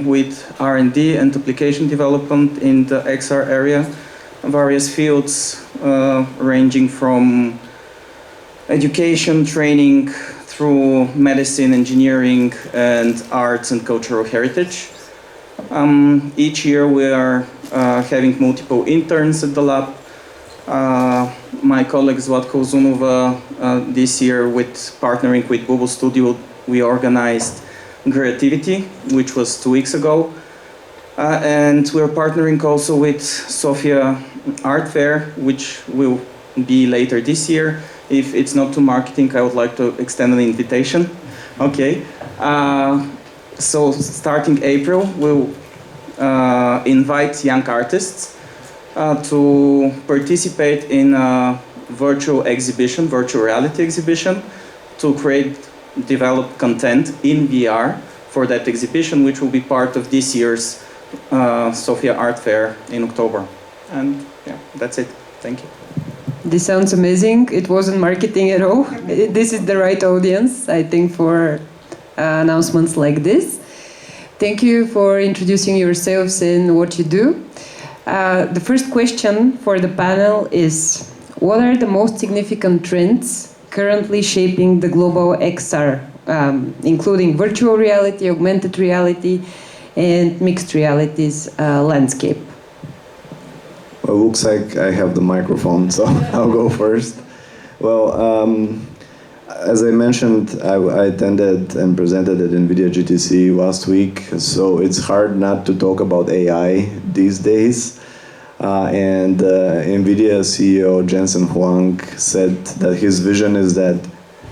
with R&D and application development in the XR area, various fields ranging from education, training, through medicine, engineering, and arts and cultural heritage. Each year we are having multiple interns at the lab. My colleague Zlatko Zunova, this year partnering with Bubble Studio, we organized Creativity, which was 2 weeks ago. And we're partnering also with Sofia Art Fair, which will be later this year. If it's not too marketing, I would like to extend an invitation. Okay. So starting April, we'll invite young artists to participate in a virtual reality exhibition, to develop content in VR for that exhibition, which will be part of this year's Sofia Art Fair in October. And yeah, that's it. Thank you. This sounds amazing. It wasn't marketing at all. This is the right audience, I think, for announcements like this. Thank you for introducing yourselves and what you do. The first question for the panel is, what are the most significant trends currently shaping the global XR, including virtual reality, augmented reality, and mixed realities landscape? Well, it looks like I have the microphone, so I'll go first. Well, as I mentioned, I attended and presented at NVIDIA GTC last week, so it's hard not to talk about AI these days. And NVIDIA CEO Jensen Huang said that his vision is that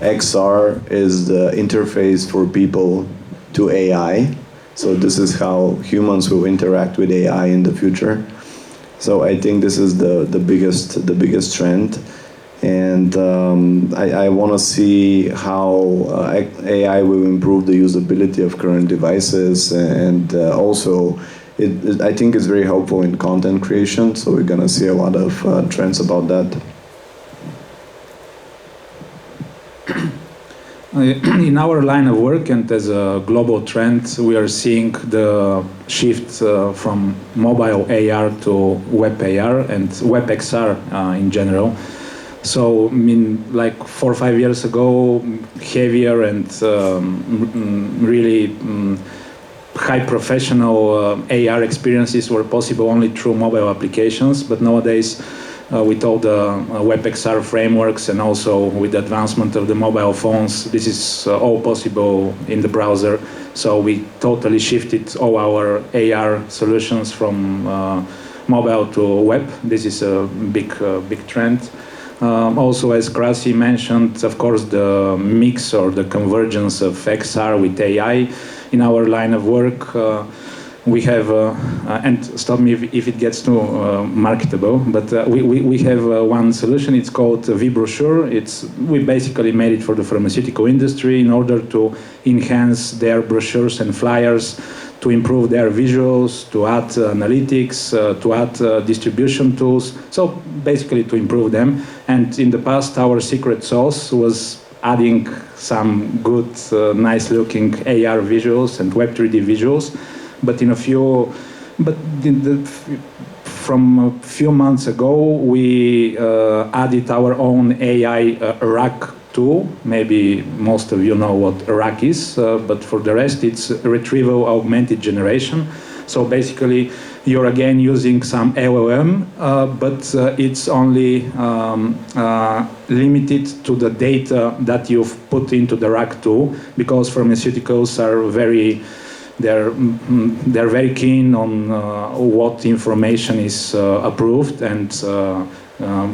XR is the interface for people to AI. So this is how humans will interact with AI in the future. So I think this is the biggest trend, and I want to see how AI will improve the usability of current devices, and also I think it's very helpful in content creation. So we're gonna see a lot of trends about that. In our line of work and as a global trend, we are seeing the shift from mobile AR to web AR and web XR in general. So, I mean, like 4 or 5 years ago, heavier and really high professional AR experiences were possible only through mobile applications, but nowadays with all the WebXR frameworks and also with the advancement of the mobile phones, this is all possible in the browser. So we totally shifted all our AR solutions from mobile to web. This is a big trend. Also, as Krasi mentioned, of course, the mix or the convergence of XR with AI in our line of work. We have, and stop me if it gets too marketable, but we have one solution. It's called vBrochure. We basically made it for the pharmaceutical industry in order to enhance their brochures and flyers, to improve their visuals, to add analytics, to add distribution tools. So basically to improve them. And in the past, our secret sauce was adding some good, nice-looking AR visuals and Web 3D visuals. But from a few months ago, we added our own AI RAG tool. Maybe most of you know what RAG is, but for the rest, it's retrieval augmented generation. So basically, you're again using some LLM, but it's only limited to the data that you've put into the RAG tool, because pharmaceuticals are they're very keen on what information is approved, and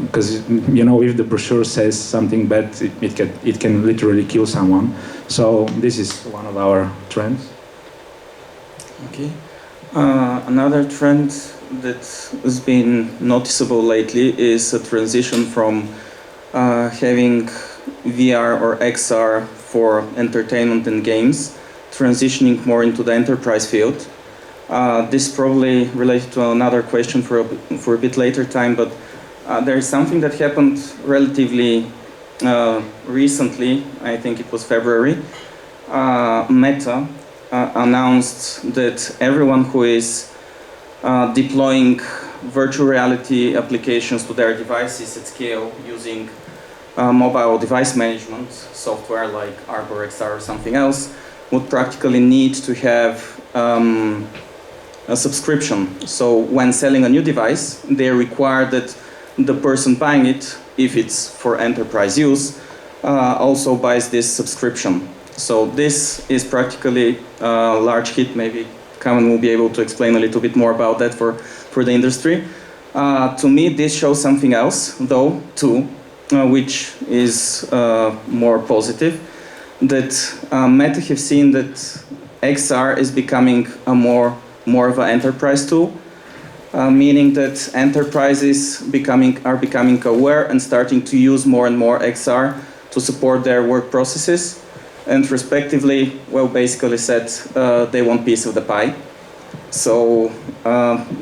because if the brochure says something bad, it can literally kill someone. So this is one of our trends. Okay. Another trend that has been noticeable lately is a transition from having VR or XR for entertainment and games, transitioning more into the enterprise field. This is probably related to another question for a bit later time, but there is something that happened relatively recently. I think it was February. Meta announced that everyone who is deploying virtual reality applications to their devices at scale using mobile device management software like Arbor XR or something else would practically need to have a subscription. So when selling a new device, they require that the person buying it, if it's for enterprise use, also buys this subscription. So this is practically a large hit. Maybe Kamen will be able to explain a little bit more about that for the industry. To me, this shows something else, though, too, which is more positive, that Meta have seen that XR is becoming a more of an enterprise tool, meaning that enterprises are becoming aware and starting to use more and more XR to support their work processes, and respectively, well, basically said they want piece of the pie. So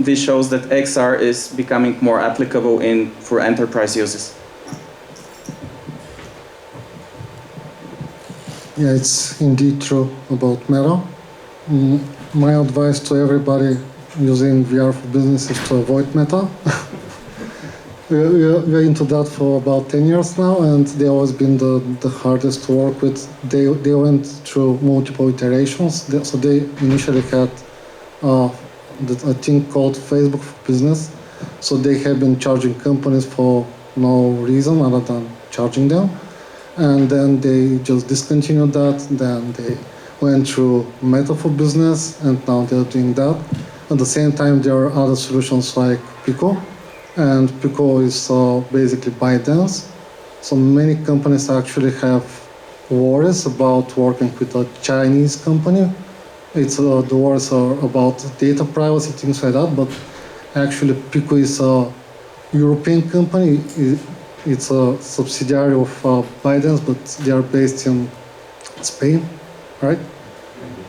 this shows that XR is becoming more applicable for enterprise uses. Yeah, it's indeed true about Meta. My advice to everybody using VR for business is to avoid Meta. We're into that for about 10 years now, and they've always been the hardest to work with. They went through multiple iterations. So they initially had a thing called Facebook for Business. So they have been charging companies for no reason other than charging them. And then they just discontinued that. Then they went through Meta for Business, and now they're doing that. At the same time, there are other solutions like Pico. And Pico is basically ByteDance. So many companies actually have worries about working with a Chinese company. The worries are about data privacy, things like that, but actually Pico is a European company. It's a subsidiary of ByteDance, but they are based in Spain, right?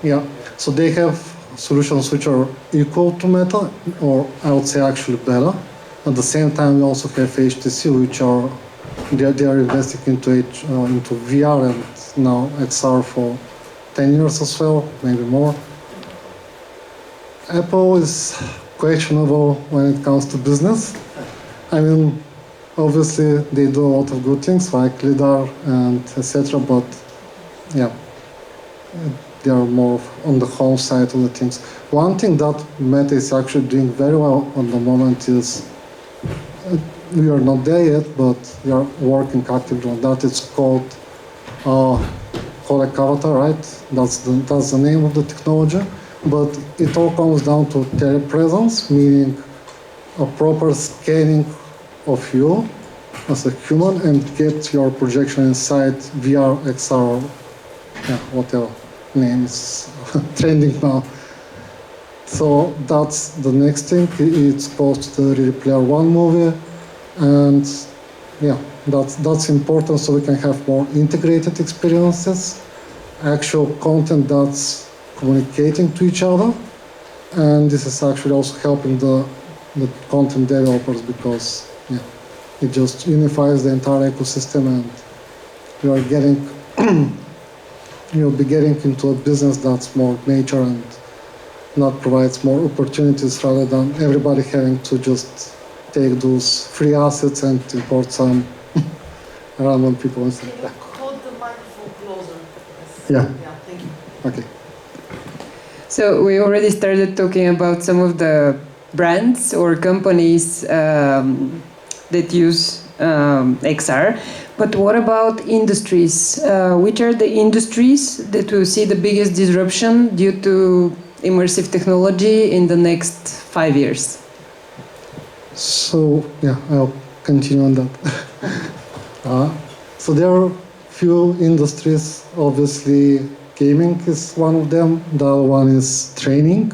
Yeah, so they have solutions which are equal to Meta, or I would say actually better. At the same time, we also have HTC, which they are investing into VR and now XR for 10 years as well, maybe more. Apple is questionable when it comes to business. I mean, obviously they do a lot of good things like LiDAR and etc. But yeah, they are more on the home side of the things. One thing that Meta is actually doing very well at the moment is, we are not there yet, but we are working actively on that. It's called Codec Avatar, right? That's the name of the technology. But it all comes down to telepresence, meaning a proper scanning of you as a human and get your projection inside VR, XR, whatever name is trending now. So that's the next thing. It's called the Ready Player One movie, and yeah, that's important so we can have more integrated experiences, actual content that's communicating to each other, and this is actually also helping the content developers because it just unifies the entire ecosystem, and you'll be getting into a business that's more mature and not provides more opportunities rather than everybody having to just take those free assets and import some random people and stuff. Can you hold the microphone closer? Yeah. Yeah, thank you. Okay. So we already started talking about some of the brands or companies that use XR. But what about industries? Which are the industries that will see the biggest disruption due to immersive technology in the next 5 years? So yeah, I'll continue on that. So there are few industries. Obviously, gaming is one of them. The other one is training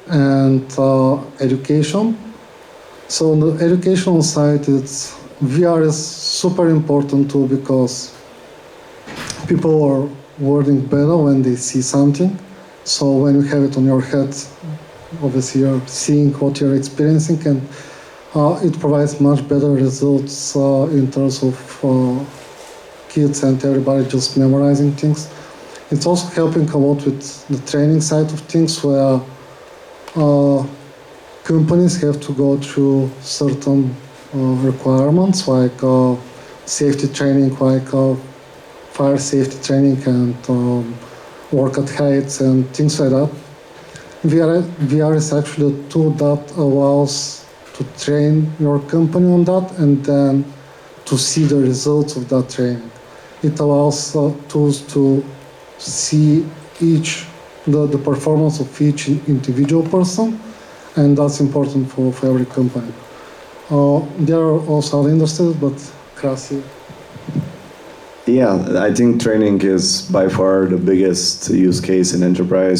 and education. So on the educational side, VR is super important too because people are learning better when they see something. So when you have it on your head, obviously you're seeing what you're experiencing, and it provides much better results in terms of kids and everybody just memorizing things. It's also helping a lot with the training side of things, where companies have to go through certain requirements, like safety training, like fire safety training and work at heights and things like that. VR is actually a tool that allows to train your company on that and then to see the results of that training. It allows tools to see the performance of each individual person, and that's important for every company. There are also other industries, but Krasi. Yeah, I think training is by far the biggest use case in enterprise.